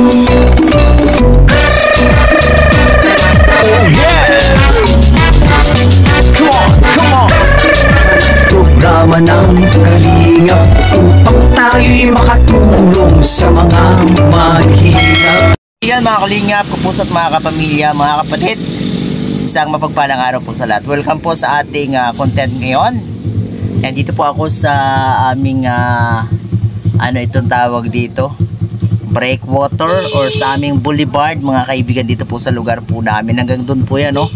Oh yeah! Come on! Programa ng Kalingap upang tayo'y makatulong sa mga mahihirap. Yan mga Kalingap, kapusat mga kapamilya, mga kapatid, isang mapagpalang araw po sa lahat. Welcome po sa ating content ngayon. And dito po ako sa aming ano itong tawag dito, breakwater or sa aming boulevard mga kaibigan, dito po sa lugar po namin. Hanggang doon po yan, no?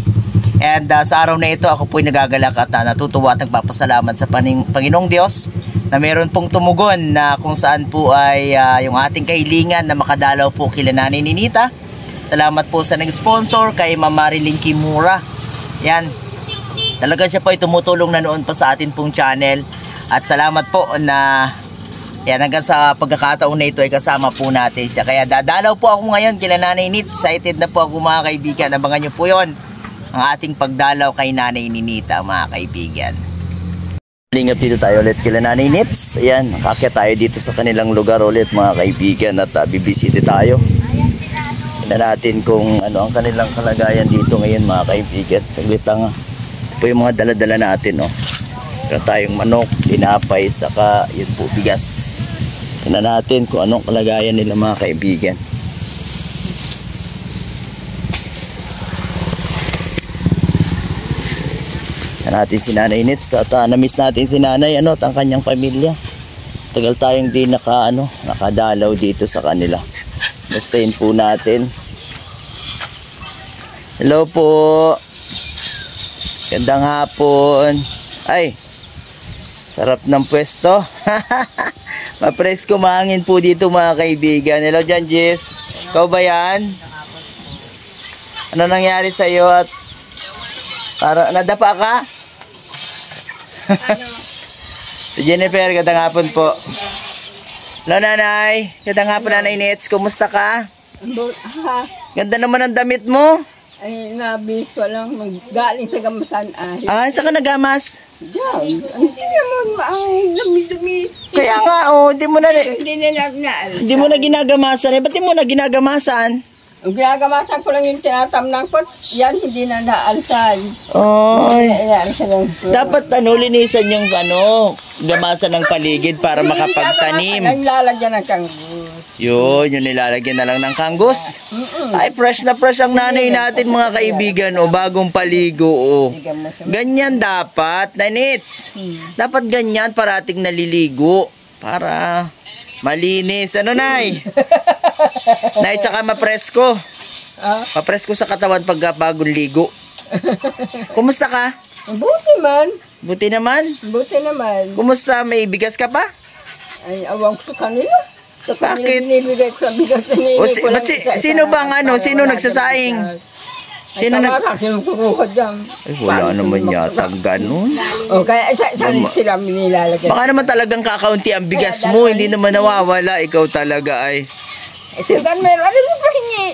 And sa araw na ito ako po ay nagagalak at natutuwa at nagpapasalamat sa Panginoong Diyos na meron pong tumugon na kung saan po ay yung ating kahilingan na makadalaw po kila Nanay Ninita. Salamat po sa nag-sponsor kay Ma'am Marilyn Kimura. Yan, talaga siya po ay tumutulong na noon pa sa atin pong channel. At salamat po na yan, hanggang sa pagkakataon na ito ay kasama po natin siya. Kaya dadalaw po ako ngayon kila Nanay Nits. Excited na po ako mga kaibigan. Abangan nyo po yon, ang ating pagdalaw kay Nanay Ninita mga kaibigan. Lingap dito tayo ulit kila Nanay Nits. Ayan, nakakit tayo dito sa kanilang lugar ulit mga kaibigan. At bibisita tayo. Tignan natin kung ano ang kanilang kalagayan dito ngayon mga kaibigan. Saglit lang. Ito po yung mga daladala natin, oh. Meron tayong manok, tinapay, saka yun po, bigas. Tignan natin kung anong kalagayan nila mga kaibigan. Tignan natin si Nanay Nits at na-miss natin si Nanay at ang kanyang pamilya. Tagal tayong di nakadalaw dito sa kanila. Bastayin po natin. Hello po. Gandang hapon. Ay, sarap ng pwesto. Mapresko mahangin po dito mga kaibigan. Hello dyan, Jess. Ikaw ba yan? Ano nangyari sa iyo at para nadapa ka? Si Jennifer, gandang hapon po. Hello Nanay. Gandang hapon Nanay Nets. Kumusta ka? Ganda naman ang damit mo. Ay, nabis pa lang galing sa gamasan. Ay, saan ka nagamas? Diyan. Hindi naman ang dami-dami. Kaya nga, oh, hindi mo na ginagamasan. Eh, ba't di mo na ginagamasan? Ang ginagamasan ko lang yung tinatamnan ko, yan hindi na naalsan. Oy. Dapat linisan yung gamasan ng paligid para makapagtanim. Ang lalagyan ng kanggus. Yun, yung nilalagyan na lang ng kanggus. Ay, fresh na fresh ang nanay natin mga kaibigan, oh, bagong paligo, oh. Ganyan dapat, Nanits. Dapat ganyan, parating naliligo para malinis. Ano, Nay? Nay, tsaka mapresko. Mapresko sa katawan pag bagong ligo. Kumusta ka? Buti man. Buti naman? Buti naman. Kumusta? May bigas ka pa? Ay, awang ko sa kanila. Bakit? Binibigay ko sa bigas na nini ko lang. Sino bang sino nagsasaing? Sino kukuha dyan? Ay, wala naman yata ganun. O, kaya saan sila nilalagay? Baka naman talagang kakaunti ang bigas mo, hindi naman nawawala. Ikaw talaga ay. Sigan meron, ano mo pahingi?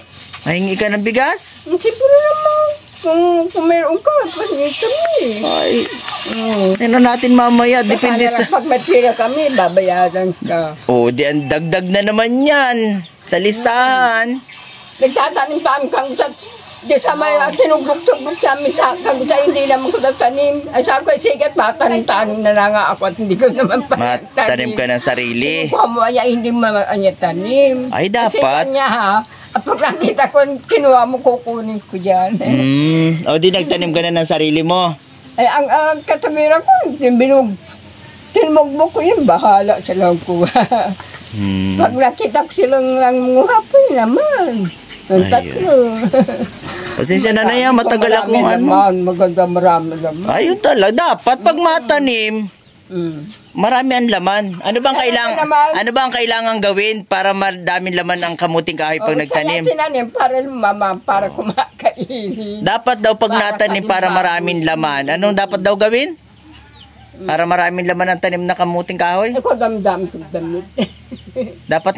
Mahingi ka ng bigas? Siguro naman. Kung meron ka, pahingi kami. Ay, tingnan natin mamaya. Depende sa... Pag matira kami, babayaran ka. Oh, di ang dagdag na naman yan sa listahan. Nagtatanim pa kami kang di sa may tinugbog-tugbog sa amin sa kagutay, hindi naman ko nagtanim. Ay sabi ko, sigat, matanim-tanim na nga ako at hindi ko naman pa Matanim ka ng sarili. Kinukuha mo, ay hindi mo tanim. Ay, dapat. Kasi kanya ha, at pag nakita ko, kinuha mo, kukunin ko dyan. O, di nagtanim ka na ng sarili mo. Ay, ang katamira ko, tinugbog ko yun, bahala silang kuha. Pag nakita ko silang nangunguha po yun naman. Ang tatlo. Pasensya na yan, matagal akong Maganda, marami naman. Ayun talaga, dapat pag matanim, marami ang laman. Ano bang kailangan gawin para madaming laman ang kamuting kahoy pag nagtanim? Tinanim para kumakainin. Dapat daw pag natanim para maraming laman. Anong dapat daw gawin? Para maraming laman ang tanim na kamuting kahoy? Ako dami-dami kong damit. Dapat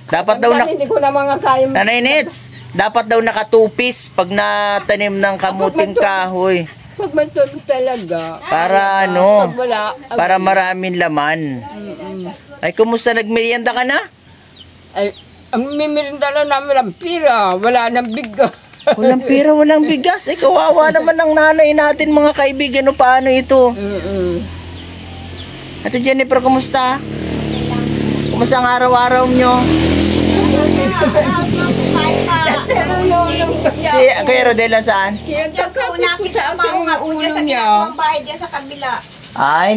dapat daw hindi ko na mga kaya. Nanay Nets, dapat daw naka-two-piece pag natanim ng kamuting kahoy. Pag matulog talaga. Para para maraming laman. Ay, kumusta? Nagmerienda ka na? Ay, Ang mimirindala namin ang pira, wala nang bigas. Walang pera, walang bigas. Kawawa naman ng nanay natin, mga kaibigan. O paano ito? Ate Jennifer, kumusta? Kumusta ang araw-araw nyo? Si Kuya Rodela saan? Kinagkakapos ko sa aking ulo niya. Bahay dyan sa kabila.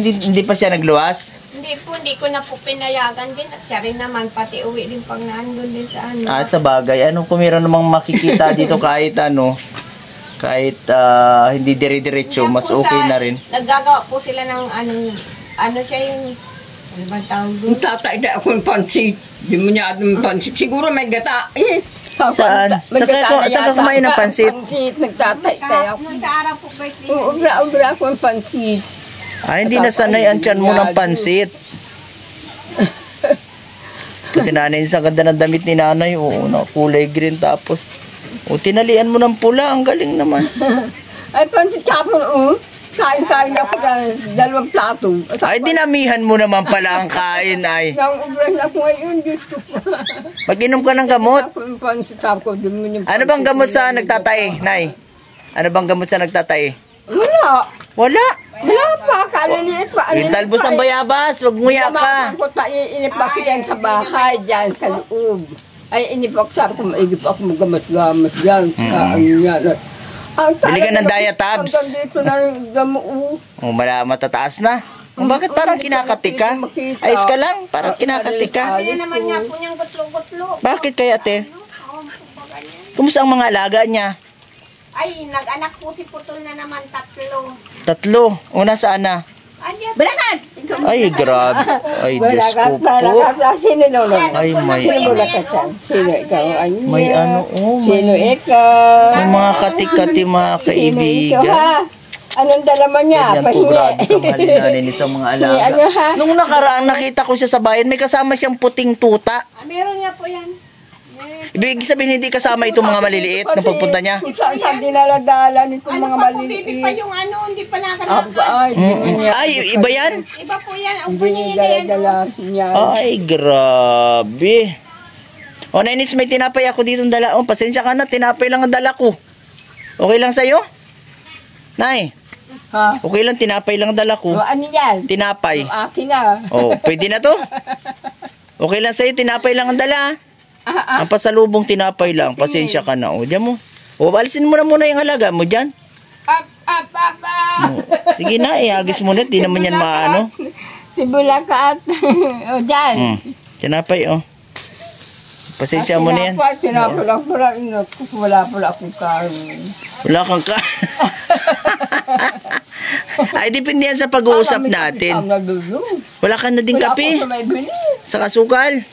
Hindi pa siya nagluwas? Hindi ko na po pinayagan din. At siya rin naman, pati uwi din pag naandun din sa ano. Sa bagay. Kung meron namang makikita dito kahit hindi dire-diretso, mas okay na rin. Naggagawa po sila ng ano siya yung, ano bang tawag doon? Yung tatay na ako ng pansit. Di mo niya ng pansit. Siguro may gata. Saan? Saan ka kumain ng pansit? Pansit, nagtatay kaya ako. Kahapon sa araw po birthday. Ubra ako ng pansit. Hindi nasanay ang tiyan mo ng pansit. Kasi nanay sa ganda ng damit ni nanay. Oo, kulay green tapos. Tinalian mo ng pula. Ang galing naman. Ay, pansit kapon, kain-kain ako ng 2 plato. Dinamihan mo naman pala ang kain ay. Nang ubra na ako ngayon, Diyos ko. Mag-inom ka ng gamot. Ako ng pansit ako. Ano bang gamot sa nagtatay, Nay? Ano bang gamot sa nagtatay? Wala. Wala. Wala pa, kaliliit pa. Yung talbos ang bayabas, wag nguya ka. Ako pa, inipak yan sa bahay, dyan sa loob. Ay, inipak sa ako, maigip ako magamas-gamas dyan. Sa ano yan. Bili ka ng Diatabs. Hanggang dito na yung gamu. Matataas na. Bakit parang kinakati ka? Ayos ka lang, parang kinakati ka. Kaya naman nga po niyang gutlo-gutlo. Bakit kaya, ate? Kumusta ang mga alaga niya? Ay, nag-anak po si Putol na naman 3. 3. Una saan na? Andiyan. Balakan! Ay, grabe. Ay, Diyos ko po. Sino lolo? Ay, may... Sino ikaw? May ano, Sino ikaw? may mga kati-kati, mga kaibigan. Anong dala mo niya? Yan po, grabe ka mahalinanin sa mga alaga. Ano ha? Nung nakaraan, nakita ko siya sa bayan, may kasama siyang puting tuta. Meron nga po yan. Ibig sabihin, hindi kasama itong mga maliliit na pagpunta niya. Kung saan dinaladalan itong mga Ano pa po, baby pa maliliit. yung ano, hindi pa nakalakad. Ay, iba yan? Iba po yan, ang Hindi paningin na yan. dala niya. Ay, grabe. Nainis, may tinapay ako dito dala. Pasensya ka na, tinapay lang ang dala ko. Okay lang sa'yo? Nay, Ha? okay lang, tinapay lang ang dala ko. Ano yan? Tinapay. Akin na. Pwede na to? Okay lang sa'yo, tinapay lang ang dala. Ang pasalubong tinapay lang, pasensya ka na. Diyan mo. Alisin mo na muna yung alaga mo dyan. Up. Sige na, ihagis mo na. Di naman yan maano. Si Bulakat. O, dyan. Tinapay, Pasensya mo na yan. Wala pala akong kain. Wala kang ka. Ay, depende yan sa pag-uusap natin. Wala ka na din kape. Sa kasukal.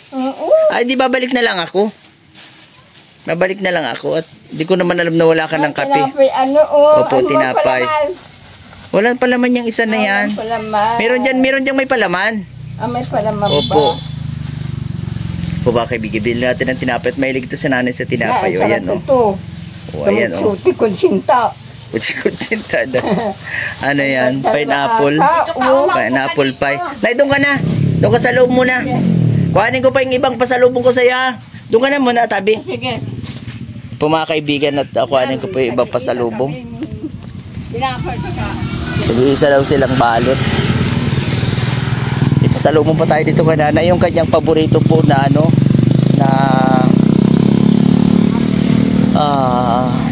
Ay, di babalik na lang ako. Babalik na lang ako. At di ko naman alam na wala ka ng kape. Tinapay, Opo, tinapay. Wala palaman yung isa na yan. Meron dyan may palaman. May palaman ba? Opo. O ba, kaibigan, bilhin natin ng tinapay at mahilig ito sa nanay sa tinapay. O, ayan, ito. Ayan, Tuti konsinta. Kutsi-kutsinta na. Ano yan? Pineapple. Pineapple pie. Nay, doon ka na. Doon ka sa loob muna. Kuhanin ko pa yung ibang pasalubong ko sa'yo, ha? Doon ka na muna, tabi. Sige. Po mga kaibigan, at kuhanin ko pa yung ibang pasalubong. Tinapay ka. Sige-isa daw silang balot. Ipasalubong pa tayo dito kanana. Yung kanyang paborito po na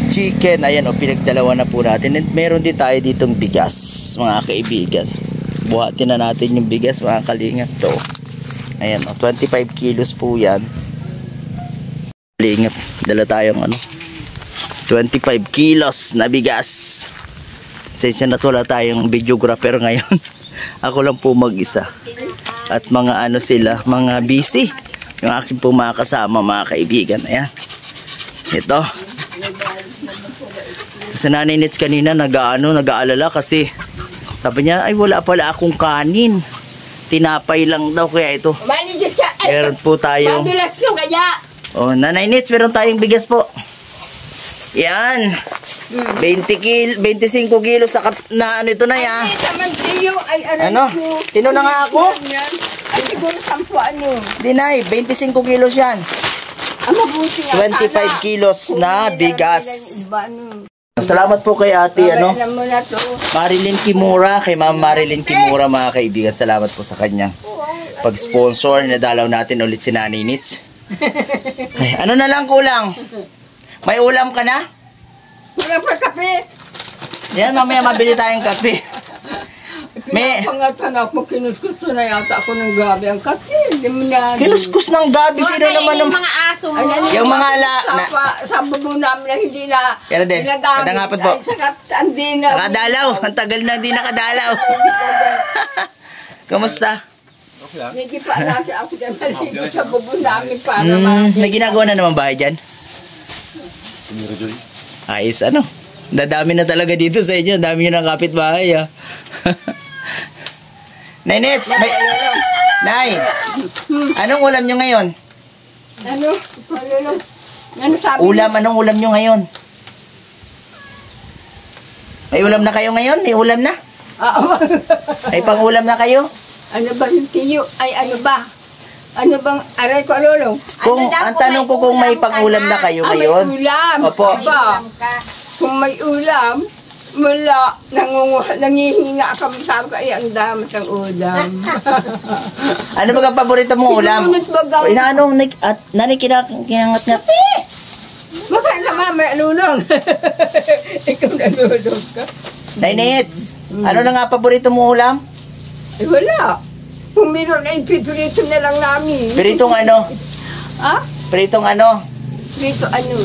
chicken. Ayan, pinagdalawa na po natin. And meron din tayo ditong bigas, mga kaibigan. Buhatin na natin yung bigas, mga kalingap to. Ayan, 25 kilos po yan. Kalingap, dala tayong 25 kilos na bigas. Sensya na wala tayong videographer ngayon. Ako lang po mag-isa. At mga sila, mga busy. Yung aking po mga kasama, mga kaibigan. Ayan. Ito. Sa Nanay Nets kanina nag-aalala kasi sabi niya ay wala pala akong kanin. Tinapay lang daw kaya ito. Manijis ka. Meron po tayo. Madulas ka kaya. Nanay Nets, meron tayong bigas po. Yan. 25 kilos na ito na ya. Ay, tamantiyo. Ay, Ano? Sino na nga ako? Ay, siguro 10 Dinay, 25 kilos yan. mabuti nga. 25 kilos na bigas. Iba, ano. Salamat po kay ate, ano? Alam mo na to. Marilyn Kimura, kay Ma'am Marilyn Kimura, mga kaibigan. Salamat po sa kanyang pag-sponsor. Nadalaw natin ulit si Nanay Nits. Ay, ano na lang kulang? May ulam ka na? Wala pa kape. Yan, mamaya mabili tayong kape. May Pangatanak mo, kinuskus na yata ako ng gabi ang kape. Hindi mo na. kinuskus ng gabi. Sino naman yung naman? mga aso mo. Yung mga Sa bubo namin na hindi na Yan din. ginagamit. Magandang hapon po. Ay, saka hindi na. Nakadalaw. Ang tagal na hindi nakadalaw. Kamusta? Hindi pa natin ako dyan maligo sa bubo namin para May ginagawa na naman bahay dyan? Ayos, ano? Dadami na talaga dito sa inyo. Dami nyo ng kapitbahay, ah. Nay Nets, Nay, anong ulam nyo ngayon? Ano? Ano sabi? Ulam, anong ulam nyo ngayon? May ulam na kayo ngayon? May ulam na? May pang-ulam na kayo? Ano ba yung tiyo? Ay, ano ba? Ano bang aray ko, lolo? Kung, ang tanong ko kung may pang-ulam na kayo May ngayon. ulam. Opo. Aba, kung may ulam, wala, nangihinga kami sa kaya ang dami ng ulam. Ano ba ang paborito mong ulam? Sinunod bagang. Inaanong nanay kinangat nga. Makain ka mamaya, lulong. Ikaw nalulong ka. Nay Nets, ano na nga paborito mong ulam? Eh, wala. Kung meron ay pipirito na lang namin. Pritong ano? Ha? Pritong ano? Prito ano?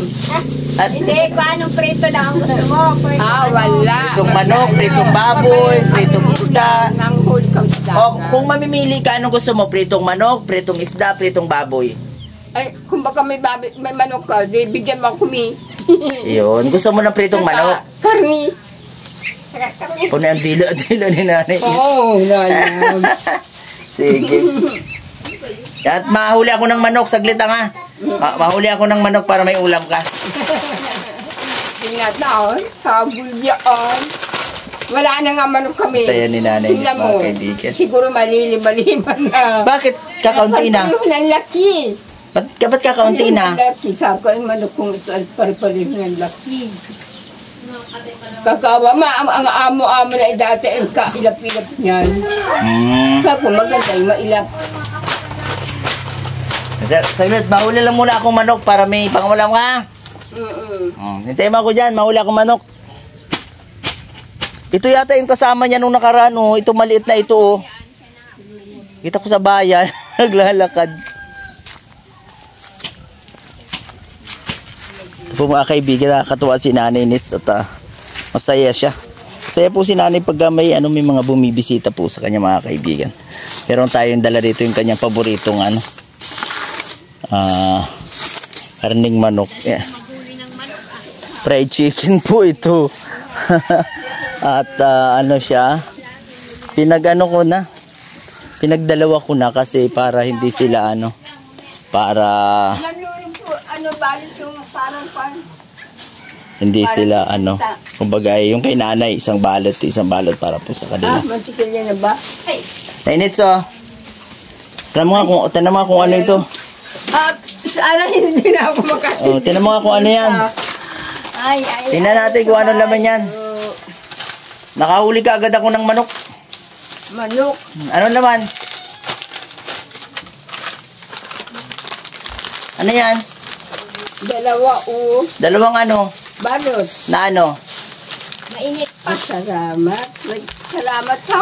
At Hindi, paano prito lang ang gusto mo? Wala. pritong manok, pritong baboy, pritong isda. Nang huli ka isda. O kung mamimili ka, anong gusto mo? Pritong manok, pritong isda, pritong baboy. Ay, kung baka may manok ka, di bigyan mo kumi. Yun, gusto mo ng pritong manok? Karni. Puno ang dilo ni nanay. Oo, lalam. Sige. At mahuli ako ng manok, saglit nga. Mahuli ako ng manok para may ulam ka. Tingnan na, sabul yan. Wala na nga manok kami. Saya ni nanay, Tingnan mga mo. kaibigan. Siguro malilim-maliman na. Bakit kakaunti na? Pagpapareho ng laki. Ba't kakaunti na? Laki. Sabi ko, ay manok kong ito ay pare-pareho ng laki. Kakawa, ang amo-amo na dati ang kailap-ilap niyan. Sabi ko, maganda yung mailap. Saglit, mahuli lang muna akong manok para may pangulam ka. Hintayin mo ako dyan, mahuli akong manok. Ito yata yung kasama niya nung nakaraan, oh. Ito maliit na ito, oh. Kita ko sa bayan, naglalakad. Po mga kaibigan, nakakatuwa si Nanay Nits at masaya siya. Masaya po si Nanay pag may mga bumibisita po sa kanya, mga kaibigan. Meron tayong dala dito yung kanyang paboritong karning manok. Yeah. Fried chicken po ito. At ano siya, pinagdalawa ko na kasi para hindi sila para Ano balit yung parang pan? hindi sila kumbaga yung kay nanay isang balot para po sa kanila. Mantikil yan na ba? Ay! Nainits, oh. Tanong mo nga kung ano ito. Sana hindi na ako makasin. Oh, tinan mo nga kung ano yan. Ay. Tingnan natin kung ano laman yan. Nakahuli ka agad ako ng manok. Manok. Ano naman? Ano yan? Dalawa Dalawang balot. na Mainit pa. Salamat. Salamat ha.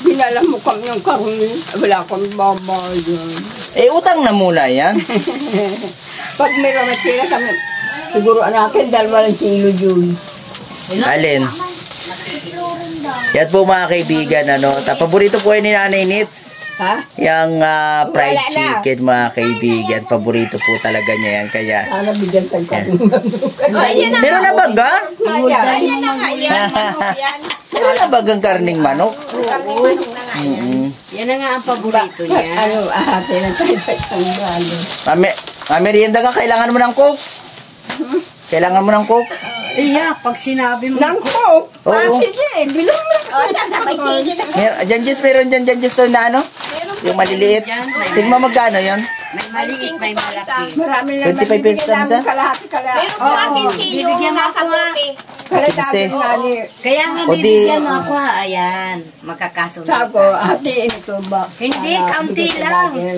Dinala mo kami ng karuni. Wala kami babayan. utang na muna yan. Pag may ramatira kami, siguro anakin, 2 kilo yun. Alin? Yan po mga kaibigan, paborito po yan ni Nanay Nits. Ha? Yung fried Wala na. chicken, mga kaibigan. Paborito po talaga niya yan. Kaya, Sana bigyan kang karuni. meron na baga? Ayan na nga, yan. Manok yan. Meron na bagang karning manok? Karning manok na nga yan. Yan na nga ang paborito niya. Ahati lang tayo sa isang balo. Merienda ka, kailangan mo ng coke? Kailangan mo ng coke? Iya, pag sinabi mo. Nang ko! Oo. Sige, bilang mo. Meron dyan, to na yung maliliit. Tingnan mo magkano yun? May maliit, may malaki. Marami naman 25 pesos ang isa? kalahati. Meron po Oo, natin si yung bibigyan mo nasa ako, ah. buti. Kalahati nga ni Kaya nga O di- bibigyan mo ako. Ayan, magkakasunod. Sako, hatiin ito ba? Hindi, Para kaunti bigyan sa lang. vlogger.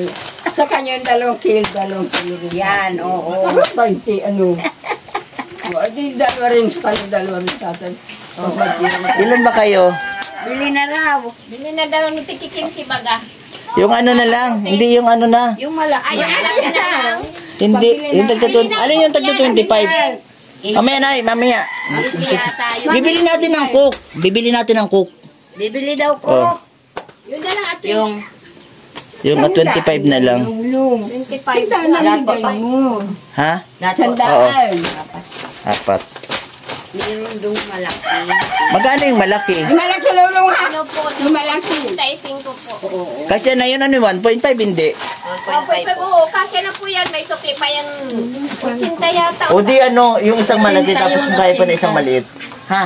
Sa kanya yung 2 kilo rin. Yan, oo. Ano ba hindi, ano? O, di 2 rin sa kanya, 2 rin sa atin. Ilan ba kayo? Bili na raw. Bili na daw ni Tikiking si Baga. Yung ano na lang, hindi yung ano na. Yung malaki. Ayun, alam na lang. Hindi, yung ano yung tagto 25? Mamaya na, mamaya. Bibili natin ng coke. Bibili natin ng coke. Bibili daw ko. Oh. Yun na lang at Yung 25 na lang. Yung 25. Sandaan na bigay mo. Ha? Sandaan. 4. Meron doon malaki. Magkano yung malaki? Yung malaki lulong ha? Ano po? Yung malaki. 35 po. Kasi na yun, ano 1.5 hindi. Okay pa po. Kasi na po yan. May sukli pa yan. 80 yata. O di ano, yung isang malaki tapos kaya pa na isang maliit. Ha?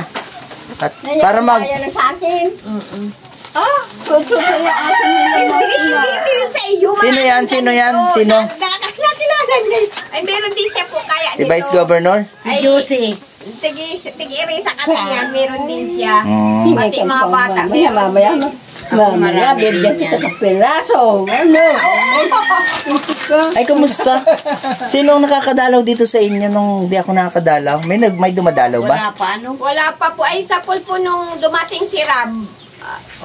At para mag... Kaya na sa akin. Ah, sususo yung akin nila. Hindi yun sa iyo. Sino yan? Sino yan? Sino? Nakilala niya. Ay, meron din siya po kaya Si Vice Governor? Si Josie. Tigi-iri sa kanya yan. Meron din siya. Mm. Pati mga bata. Mamaya. Mamaya, bigyan kita ng piraso. Ano? Ay, kumusta? Sino ang nakakadalaw dito sa inyo nung di ako nakakadalaw? May dumadalaw ba? Wala pa, ano? Wala pa po. Ay, sa pool po nung dumating si Rab.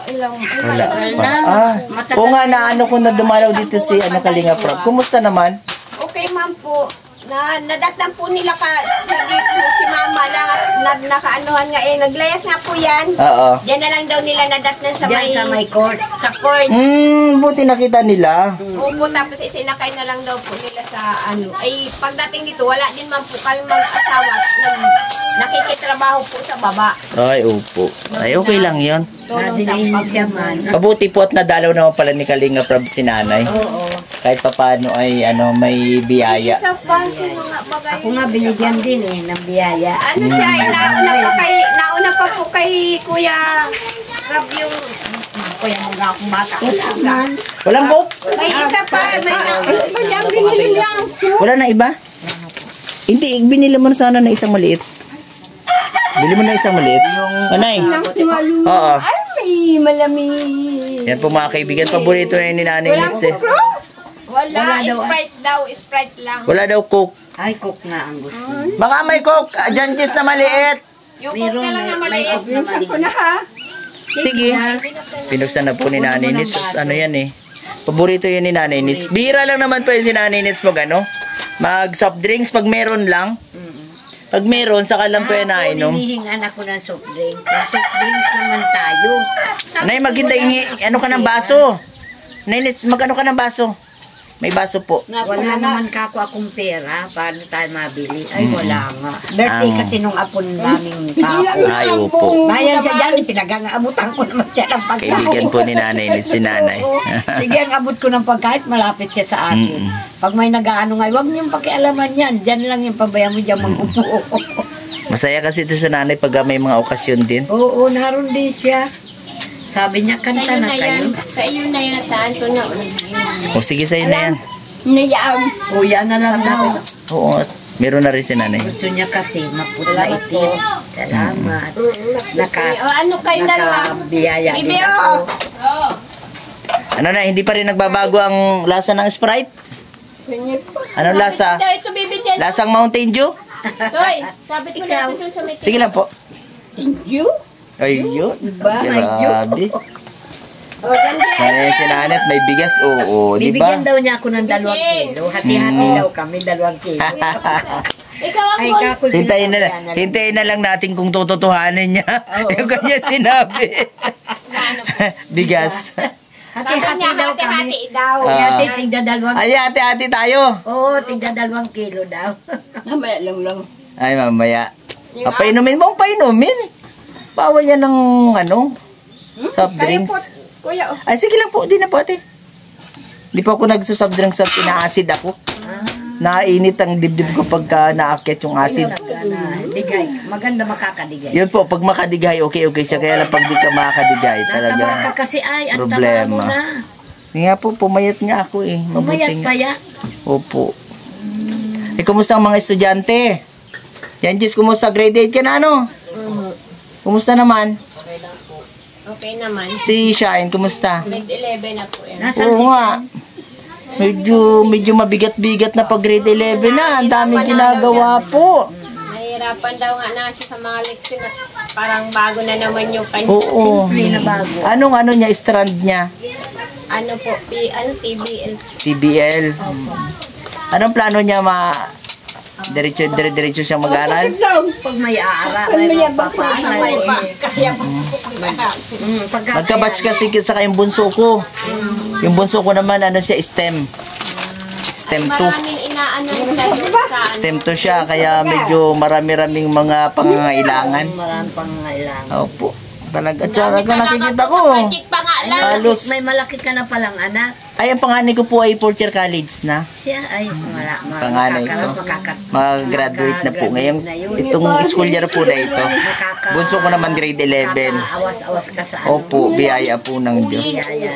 Wala Matagal pa. na. Ah, Matagal oo nga na ano ko na dumalaw dito si ano Kalinga Prab. Kumusta naman? Okay, ma'am po. Nadatnan po nila dito si mama lang at nakaanohan nga eh. Naglayas nga po yan. Oo. Diyan na lang daw nila nadatnan sa Diyan sa may court. sa court. Buti nakita nila. Opo, tapos isinakay na lang daw po nila sa ano. Ay, pagdating dito, wala din man po kami mag-asawa. Nakikitrabaho po sa baba. Ay, opo. Ay, okay lang yon. Tulong sa Nadinihin siya man. Mabuti po at nadalaw naman pala ni Kalinga Prab si nanay. Oo. Kahit papano ay ano, may biyaya. Sa fancy mga bagay. Ako nga binigyan din eh, ng biyaya. Ano siya, nauna pa po kay Kuya Rab yung Kuya mo nga akong bata. Walang coke? may isa pa, may Ang binili niya ang Wala na iba? Hindi, binili mo na sana na isang maliit. Bili mo na isang maliit. Anay? Oo. Ay, may malamig. Yan po mga kaibigan. Paborito na yun ni Nanay Nitz eh. wala, Sprite daw, Sprite lang. Wala daw coke. Ay, cook nga ang gusto. Baka may coke. Diyan na maliit. Yung coke na lang na may maliit. cook na maliit. Ako na ha. Sige. Pinuksan na po ni Nanay Nitz. Ano yan eh. Paborito yun ni Nanay Nitz. Bira lang naman po yun si Nanay Nitz mag ano. Mag soft drinks pag meron lang. Pag meron, saka lang po yan nainom. Hinihingan ako ng soft drink. Soft drinks naman tayo. Nay, maghintay. Ano ka ng baso? Nay Nitz, mag-ano ka ng baso? May baso po. Wala naman kako akong pera. Paano tayo mabili? Ay, wala nga. Birthday kasi nung apon naming kako. Ay, opo. Bayan siya dyan, pinag-aabutan ko naman siya ng pagkain. Kaibigan po ni Nanay Nitz si Nanay. Sige, ang abot ko ng pagkain, malapit siya sa akin. Pag may nag-aano nga, huwag niyong pakialaman yan. Diyan lang yung pabayaan mo dyan mag-upo. Masaya kasi ito sa nanay pag may mga okasyon din. Oo, naroon din siya. Sabi niya, kanta na kayo. Sa iyo na yan, taanto na. O sige, sa'yo na yan. Niyam. O, yan na lang daw. Oo, meron na rin si nanay. Gusto niya kasi maputla itim. Salamat. Ano kayo dalawa? Nakabiyaya din Bibi, ako. oh. Ano na, hindi pa rin nagbabago ang lasa ng Sprite? Anong lasa? Ito, bibi dyan. Lasang Mountain Dew? Hoy, sabit mo na ito dun sa may... Sige lang po. Thank you. Ayun. Ba? Grabe. Nanay si nanay at may bigas. Oo, di ba? Bibigyan daw niya ako ng 2 kilo. Hati-hati daw kami, 2 kilo. Ikaw ang Ay, boy. kako. Hintayin na lang natin kung tututuhanin niya. Yung kanya sinabi. Bigas. Hati-hati daw kami. Hati-hati daw. Hati, tigda 2 Ay, ate-ate tayo. Oo, tigda 2 kilo daw. Mamaya lang. Ay, mamaya. Painumin mo, painumin. Bawal yan ng ano, soft Kayo po, drinks. kuya. Ay, sige lang po. Di na po, ate. Di pa ako nagsosoft drinks at ina-acid ako. Nainit ang dibdib ko pagka naakyat yung acid. Digay. Maganda makakadigay. Yun po, pag makadigay, okay siya. Kaya lang pag di ka makakadigay, Natama ka talaga kasi ay, ang tama problema. mo na. Nga po, pumayat nga ako eh. Pumayat Mabuting- pa ya. Opo. Kumusta ang mga estudyante? Yan, Jess, kumusta? Grade 8 ka na, ano? Kumusta naman? Okay naman. Si Shine, kumusta? Grade 11 na po yan. Oo nga. Medyo mabigat-bigat na pag grade 11 na. Ang daming ginagawa po. Nahihirapan daw nga na siya sa mga leksyon at parang bago na naman yung kanya. Oo. na bago. Anong niya, strand niya? Ano po, TBL. TBL. Anong plano niya diretso siyang mag-aral? Pag may aara, may magpapaaral. Kaya pa. Magkabatch kasi sa kayong bunso ko. Yung bunso ko naman, STEM. STEM 2. Maraming inaano sa STEM 2 siya, kaya medyo marami-raming mga pangangailangan. Maraming pangangailangan. Opo. Talaga, tsaka nakikita ko. project pa nga lang. Halos, May malaki ka na palang anak. ay, ang panganay ko po ay fourth year college na. Siya ay Panganay ko. Mag-graduate na po. Ngayon, itong school year po na ito. Bunso ko naman grade 11. Awas-awas ka sa Opo, biyaya po ng Diyos. Kaya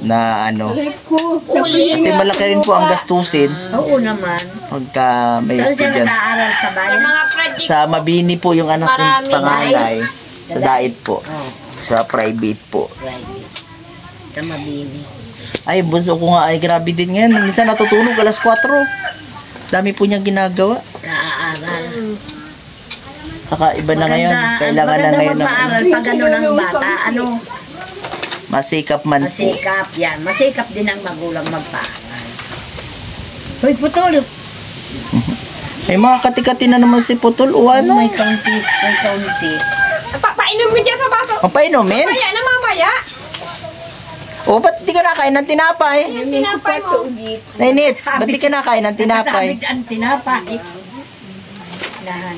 Na ano. Uli. Kasi malaki rin po ang gastusin Oo naman. pagka may Saan siya estudyante. nag-aaral sa bayan? Mga project Sa Mabini po yung anak kong Maraming panganay. Sa Dait po. Oh, Sa private po. private. Sa Mabini. Ay, bunso ko nga ay grabe din ngayon. Minsan natutulog alas 4. Dami po niyang ginagawa. Kaaral. Saka iba na ngayon. Kailangan na maganda ngayon magpaaral pag ano ng bata. Ano? masikap man po. Masikap. Yan. Masikap din ang magulang magpaaral. Hoy, putol. May mga katikati na naman si Putol. O ano? May kaunti. May kaunti. Painom mo dyan sa baso. Papainumin? Kaya na mamaya. O, ba't di ka nakain ng tinapay? Pinapay mo. Nainits, ba't di ka nakain ng tinapay? Nakasabit ang tinapay. Lahan.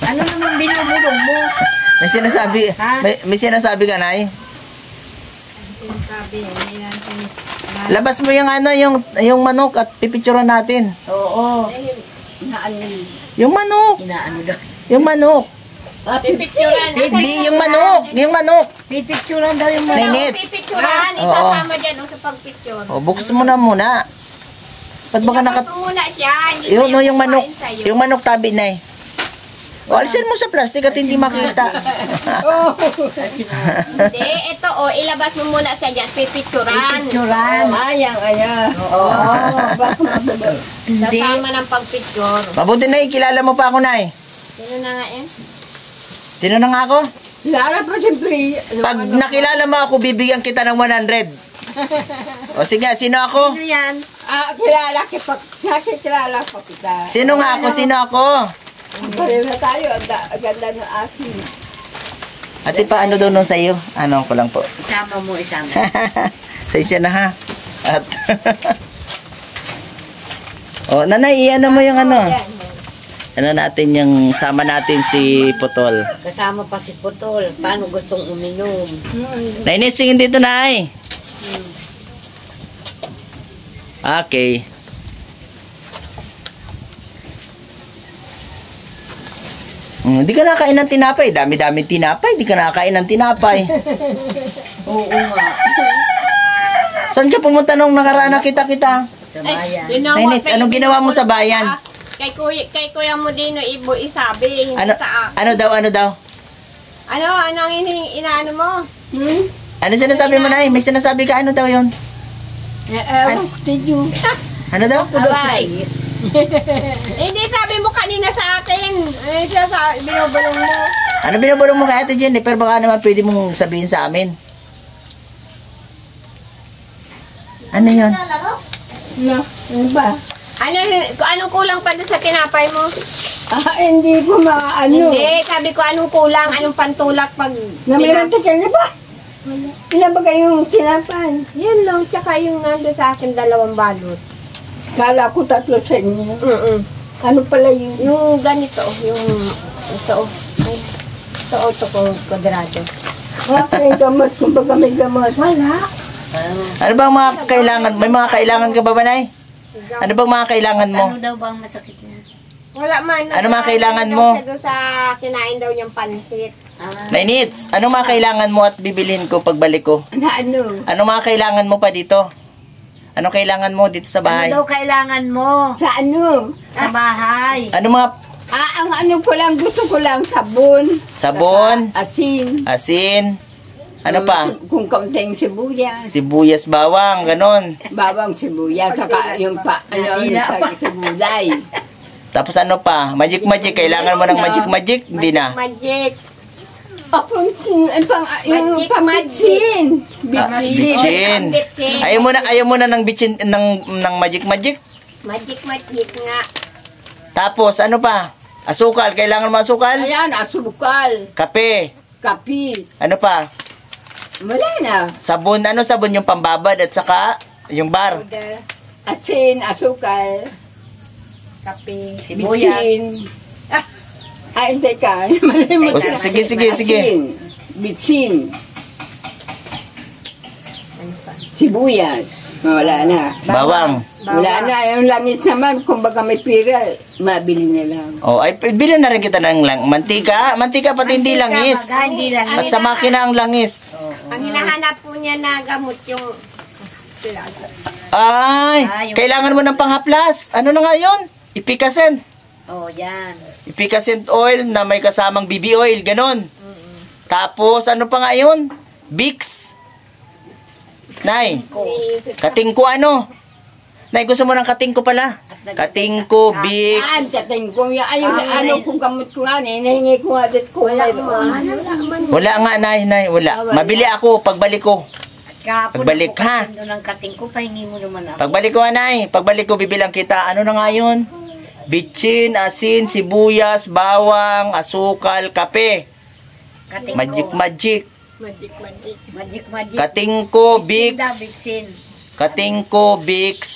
Ano naman binubulong mo? May sinasabi, Ha? may sinasabi ka, Nay? Labas mo yung yung manok at pipicturean natin. Oo. Yung manok, Inaano daw. yung manok. Pipicturan. Hindi, yung manok. Pipicturan daw yung mga. Nainits. Pipicturan. Isasama dyan sa pagpicture. O, buksan mo na muna. Ba't baka nakat... Muna siya. Hindi Yung, siya yung manok, kumain sa'yo. yung manok tabi, Nay. O, alisin mo sa plastic at hindi makita. Hindi, ito ilabas mo muna siya dyan. Pipicturan. Pipicturan. Oo. Hindi. Sasama ng pagpicture. Mabuti, Nay, kilala mo pa ako, Nay. Sino na nga yan? Sino na nga ako? Lara pa siyempre. Pag nakilala mo ako, bibigyan kita ng 100. O sige, sino ako? Ano yan? Kilala kita. Nakikilala pa kita. Sino nga ako? Sino ako? Pareho na tayo. Ang ganda ng aking. Ate, paano daw nung sa'yo? Ano ko lang po. Isama mo, isama. Sa isya na ha. At o, nanay, ano mo yung ano? Ano natin yung sama natin si Putol. Kasama pa si Putol. Paano gustong uminom? Nainisingin dito, Nay. Okay. Di ka nakain ng tinapay. Dami-dami tinapay. Di ka nakain ng tinapay. Oo nga. Saan ka pumunta nung nakaraan na kita-kita? Sa bayan. Nainits, anong ginawa mo sa bayan? Kay kuya mo din, Ibo, isabi. Hindi Ano, sa ano daw? Ano ang inaano mo? Ano sinasabi mo, Nay? May sinasabi ka, ano daw yon? Ewan ko tinyo. Ano daw? Abay. Hindi, sabi mo kanina sa akin. Siya binubulong mo. Ano binubulong mo kay Ate Jennifer? Baka naman pwede mong sabihin sa amin. Ano yon? Ano ba? Anong kulang pa doon sa tinapay mo? Hindi ko maano. Hindi, sabi ko anong kulang, anong pantulak pag... Namayroon ka niya ba? Ilan ba kayong tinapay? Yan lang, tsaka yung nando sa akin 2 balot. Kala ko 3 sa inyo. Ano pala yung... Yung ganito, yung... Ito, ay, ito ko, kwadrado. May gamot, kumbaga may gamot. Wala. Ano bang mga kailangan? May mga kailangan ka ba, Nay? Ano bang mga kailangan mo? Ano daw ba ang masakit niya? Wala man. Ano mga kailangan mo? Siya doon sa kinain daw niyang pansit. Nainits, anong mga kailangan mo at bibilhin ko pagbalik ko? Ano? Anong mga kailangan mo pa dito? Anong kailangan mo dito sa bahay? Ano daw kailangan mo Sa ano? sa bahay? Ano mga Ang ano ko lang, gusto ko lang sabon. sabon, Asin. asin, ano pa? Kung kaunting sibuyas. Sibuyas, bawang, ganon. Bawang sibuyas. Saka yung sa gulay. Tapos ano pa? Magic. Kailangan mo ng magic? Hindi na. Magic. Yung pamitsin. Bitchin. Bitchin. Ayaw mo na ng bitchin ng magic. Magic nga. Tapos ano pa? Asukal, kailangan mo asukal? Ayan, asukal. Kape. Kapi. Ano pa? Wala na. Sabon, ano sabon yung pambabad at saka yung bar. Asin, asukal. Kape. Bitsin. Ay, teka. O, sige. Asin. Bitsin. Sibuyas. Wala na. Bawang. Wala na. Yung langis naman, kumbaga may pira, mabili na lang. O, ay bilhin na rin kita ng mantika. Mantika pati hindi langis. Hindi lang. At sa makina ang langis. Ang hinahanap po niya na gamot yung Ay, kailangan mo ng panghaplas. Ano na nga yun? Ipicacent. Oh, yan. Ipicacent oil na may kasamang BB oil, ganon. Tapos, ano pa nga yun? Vicks. Nay, katingko ano? Nay, gusto mo ng katingko pala? Katingko, Vicks. Dating ko. Ayun, ano kung gamot ko nga, nahingi ko nga dit ko. Wala nga, Nay, wala. Mabili ako, pagbalik ko. Kahapon Pagbalik, ako ha? katindo ng kating ko, pahingi mo naman ako. Pagbalik ko, Nay. Pagbalik ko, bibilang kita. Ano na nga yun? Bitchin, asin, sibuyas, bawang, asukal, kape. Kating Magic. Magic. Katingko, Bixin. Vicks. Katingko, Vicks.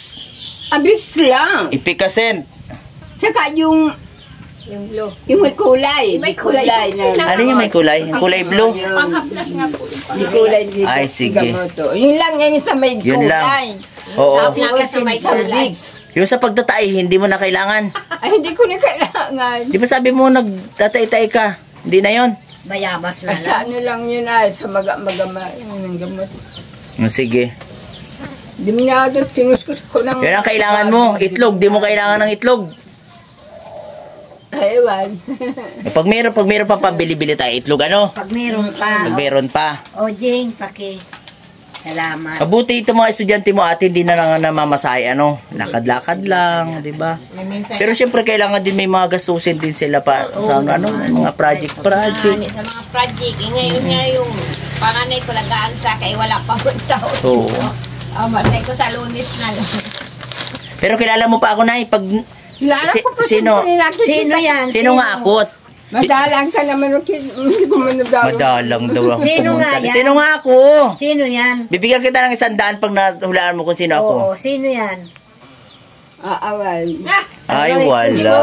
Abis lang. Ipicacent. Saka yung blue. yung may kulay. May kulay. na. Ano yung may kulay? Yung kulay blue? Panghaplas nga po. Yung kulay dito. Ay, sige. Gamoto. Yun lang yan sa may Yun lang. kulay. Oo. Tapos Sa may sa kulay. Vicks. Yung sa pagtatay, hindi mo na kailangan. Ay, hindi ko na kailangan. Di ba sabi mo nagtatay-tay ka? Hindi na yon. Bayabas na Sa lang. ano lang yun ay, sa magama yung gamot. Sige. Di mo nga ito, tinuskus ko lang. Yan ang kailangan mo. Itlog. Di mo kailangan ng itlog. Ay, ewan. Pag meron pa pambili-bili tayo itlog, ano? Pag meron pa. Pag meron pa. O, Jing, salamat. Mabuti ito mga estudyante mo at hindi na lang namamasahe, ano? Lakad-lakad lang, di ba? Pero siyempre kailangan din may mga gastusin din sila pa sa ano, mga project. Sa mga project. Ngayon nga yung panganay ko lagaan sa kay wala pa ko sa Oo. masay ko sa Lunes na lang. Pero kilala mo pa ako, Nay, pag sino Sino yan? nga ako? Madalang ka naman, hindi ko manadalang. Madalang daw ako. Sino nga pumunta. yan? Sino nga ako? Sino yan? Bibigyan kita ng 100 pag nahulaan mo kung sino ako. Oo, sino yan? Awal. Ay, wala.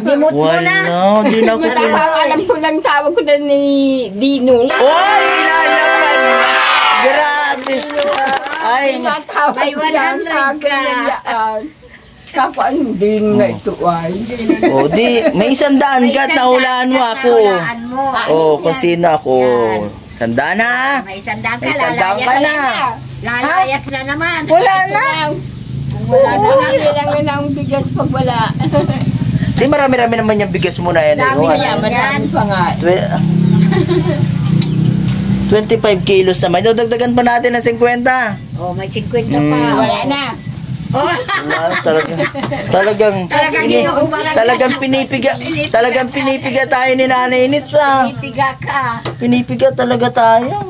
Dimot mo na. Wala. Di na ako. Alam ko lang tawag ko na ni Dino. Oy, lalaman na. Grabe. Ay, Tinatawag May 100 ka. Kako ang Dino na ito ay. oh, di, may 100 ka at nahulaan mo ako. Nahulaan mo. Oh, kung sino ako. 100 na. May 100 ka, May 100 ka na. Lalayas na naman. Wala na. Wala na. Kailangan na ang bigas pag wala. Di marami-rami naman yung bigas mo na yan. Dami eh. na yan. Madami pa nga. 25 kilos naman. Dagdagan pa natin ng 50. Oh, may 50 pa. Wala na. Oh, Talagang Talagang talagang pinipiga tayo ni Nanay Nits, ah. Piga ka. Pinipiga talaga tayo.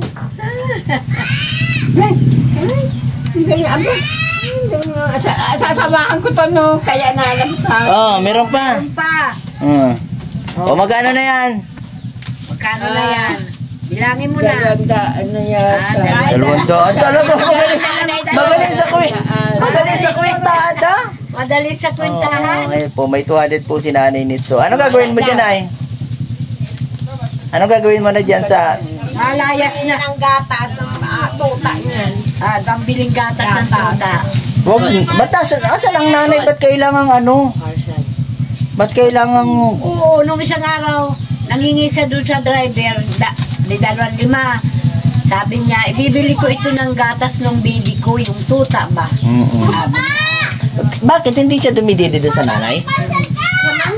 Sasamahan ko to no, kaya naalam sa Oh, meron pa. Pa. O magkano na yan? Magkano na yan? Bilangin mo na. dalawandaan na yata. 200. Talaga magaling sa kwenta. Magaling sa kwentahan, ha? Madali sa kwentahan. Okay po, may 200 po si Nanay Nits. So, ano gagawin mo dyan, ay? Ano gagawin mo na dyan sa... Malayas na. Ng gatas, ng tuta niyan. Dambiling gatas ng tuta. Wag, ba't asa lang nanay? Ba't kailangan ano? Ba't kailangan... Oo, nung isang araw, nangingisa doon sa driver, di 2,500. Sabi niya, ibibili ko ito ng gatas ng baby ko, yung tuta ba? Sabi niya. Bakit hindi siya dumididi doon sa nanay?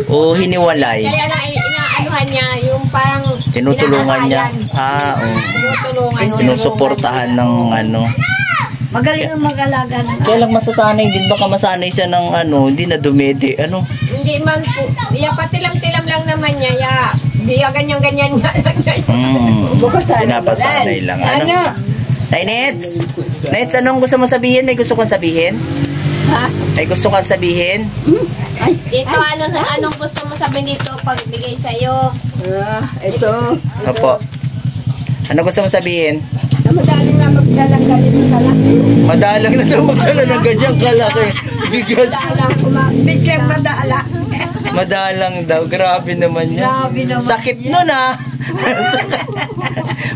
O hiniwalay? Kaya na inaanuhan niya, yung parang Tinutulungan niya. tinutulungan niya. Sinusuportahan ng ano. Magaling ang mag-alaga ng Kaya lang masasanay din, baka masanay siya ng ano, hindi na dumidi. Ano? Hindi man po. Ya, patilam-tilam lang naman niya. Ya, di ya ganyan-ganyan niya. Pinapasanay lang. Ano? Ay, Nets! Nets, anong gusto mo sabihin? May gusto kong sabihin? Ha? May gusto kong sabihin? Dito, anong gusto mo sabihin dito pag bigay sa'yo? Ito. Opo. Ano gusto mo sabihin? Madaling na magdalang ganito kalaki. Madalang na daw magdala ng ganyang kalaki. Bigas. Biglang madala. Madalang daw. Grabe naman yan. Grabe naman Sakit nun ah.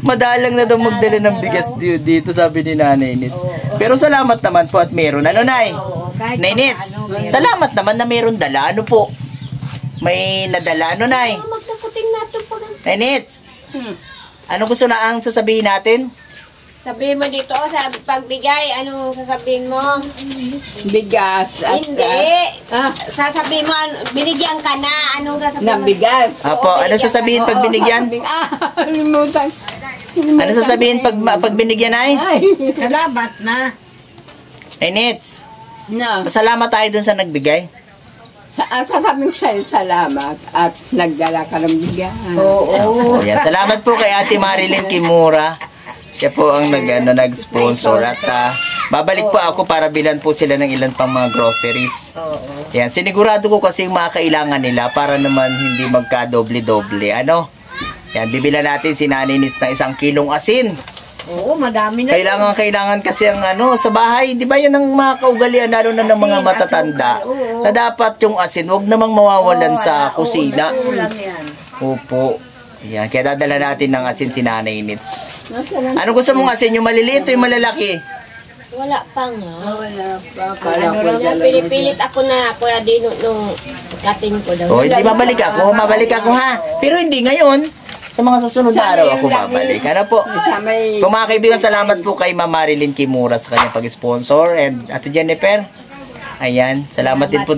Madalang na daw magdala ng bigas dito, sabi ni Nanay Nits. Pero salamat naman po at meron. Ano, Nay? Nay Nits, salamat naman na meron dala. Ano po? May nadala. Ano, Nay? Magkaputing nato pag... Nay Nits, ano gusto na ang sasabihin natin? Sabihin mo dito, sa pagbigay, anong sasabihin mo? Bigas. At, Hindi. Sasabihin mo, binigyan ka na. Anong sasabihin na mo? bigas. Apo, ano sasabihin pag binigyan? Limutan. Ano sasabihin pag binigyan, Ay? Salamat na. Nay Nits, No. masalamat tayo dun sa nagbigay. Sasabihin ko sa'yo salamat at nagdala ka ng bigas. Oo. Ayan, salamat po kay Ate Marilyn Kimura. Siya po ang nag-sponsor at babalik po ako para bilan po sila ng ilan pang mga groceries. Yan, sinigurado ko kasi yung mga kailangan nila para naman hindi magka-doble-doble. Ano? Yan, bibilan natin si Nanay Nits ng 1 kilong asin. Oo, madami na. Kailangan kasi ang ano, sa bahay, di ba yan ang mga kaugalian, lalo na ng mga matatanda, na dapat yung asin, wag namang mawawalan sa kusina. Ulam yan. Opo. Yan, kaya dadala natin ng asin si Nanay Nits. Ano gusto mong asin? Yung maliliit o yung malalaki? Wala pa nga. Wala pa. Kala ko dala. Pinipilit ako na din nung kating ko daw. O, hindi mabalik ako ha. Pero hindi ngayon. Sa mga susunod na araw ako babalik. Ano po? Kung mga kaibigan, salamat po kay Ma'am Marilyn Kimura sa kanyang pag-sponsor. And Ate Jennifer, ayan, salamat din po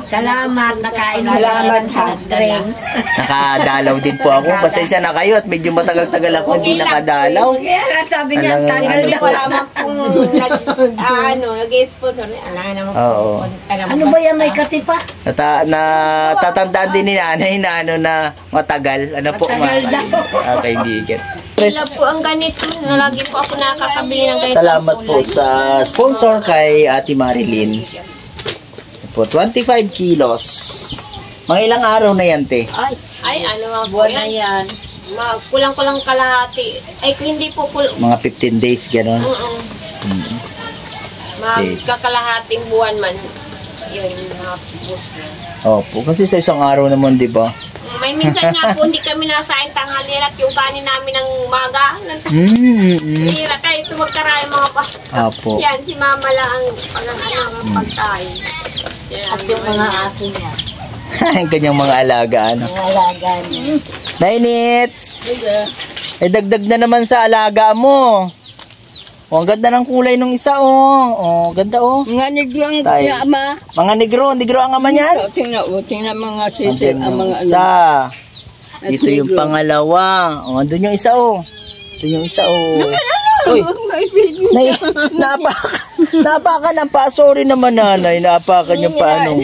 Salamat, nakain mo. Salamat, hot drinks. nakadalaw din po ako. Pasensya na kayo at medyo matagal-tagal ako hindi nakadalaw. Kaya sabi niya, Alang- tagal ano daw. po? Wala man pong nag-sponsor. Alam naman Oo. Ano ba yan, may katipa? Natatandaan din ni Nanay na ano na matagal. Ano po Matagal mga daw. kaibigan. Sila po ang ganito. Lagi po ako nakakabili ng ganito. Salamat po sa sponsor kay Ate Marilyn. Po, 25 kilos. Mga ilang araw na yan, te? Ay, ano nga po Buwan na yan. yan. Kulang-kulang kalahati. Ay, kung hindi po Mga 15 days, gano'n. magkakalahating buwan man. Yun, mga bus na. Opo, kasi sa isang araw naman, di ba? May minsan nga po, hindi kami nasain tanghali at yung kanin namin ng maga. Hira tayo ito magkaraya mga pa. Opo. Yan, si mama lang ang pagkain. At yung mga aso niya. Ang kanyang mga alaga, ano. Mga alaga niya. Nainits! Dagdag na naman sa alaga mo. Oh, ang ganda ng kulay nung isa, oh. Oh, ganda, oh. Mga negro ang Tay. ama. Mga negro ang ama niyan. Tingnan mga sisig. Andun Ang yung mga isa. At Dito yung negro. pangalawa. Oh, andun yung isa, oh. Ito yung isa, oh. Uy, napakan ang pa. Sorry naman, nanay. Napakan yung pa, nung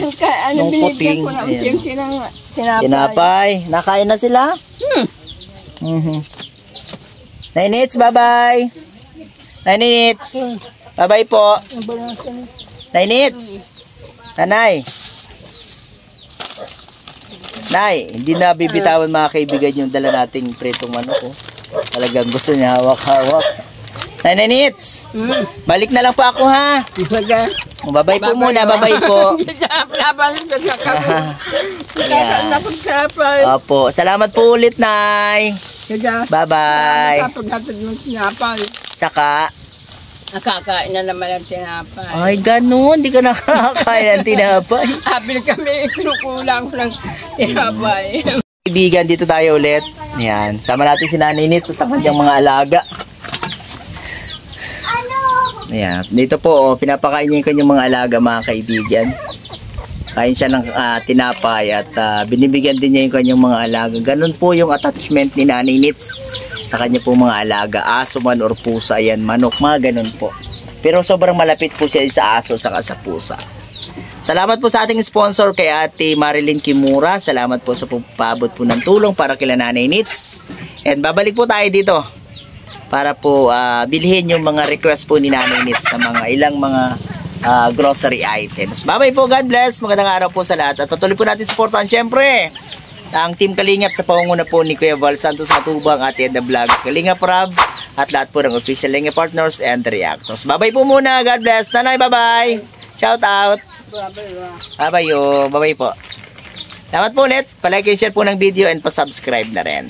puting. Ayan. Tinapay. Nakain na sila? Nainits, bye-bye. Nainits. Bye-bye po. Nainits. Nanay. Nay, hindi na bibitawan mga kaibigan yung dala nating pritong manok. Oh. Talagang gusto niya hawak-hawak. Nainits. Balik na lang po ako, ha. Bye-bye po muna. Bye-bye po. Opo. Salamat po ulit, Nay. Bye-bye. Tsaka, Nakakain na naman ang tinapay. ay ganun, di ka nakakain ng tinapay. Habil kami, kinukulang ko ng tinapay. Kaibigan, dito tayo ulit. Yan, sama natin si Nanay Nits at ang kanyang mga alaga. Yan, dito po, pinapakain niya yung kanyang mga alaga, mga kaibigan. Kain siya ng tinapay at binibigyan din niya yung kanyang mga alaga. Ganun po yung attachment ni Nanay Nits sa kanya po mga alaga. Aso man or pusa, yan, manok, mga ganun po. Pero sobrang malapit po siya sa aso at sa pusa. Salamat po sa ating sponsor kay Ate Marilyn Kimura. Salamat po sa pagpabot po ng tulong para kila Nanay Nits. And babalik po tayo dito para po bilhin yung mga request po ni Nanay Nits na mga ilang mga grocery items. Bye-bye po, God bless. Magandang araw po sa lahat. At patuloy po natin supportan syempre ang Team Kalingap sa pangunguna po ni Kuya Val Santos Matubang at Eda Vlogs, Kalingap Rob at lahat po ng official Kalingap partners and reactors. Bye-bye po muna. God bless. Nanay, bye-bye. Shout out. Bye-bye. Bye-bye po. Salamat po ulit. Palike and share po ng video and pa-subscribe na rin.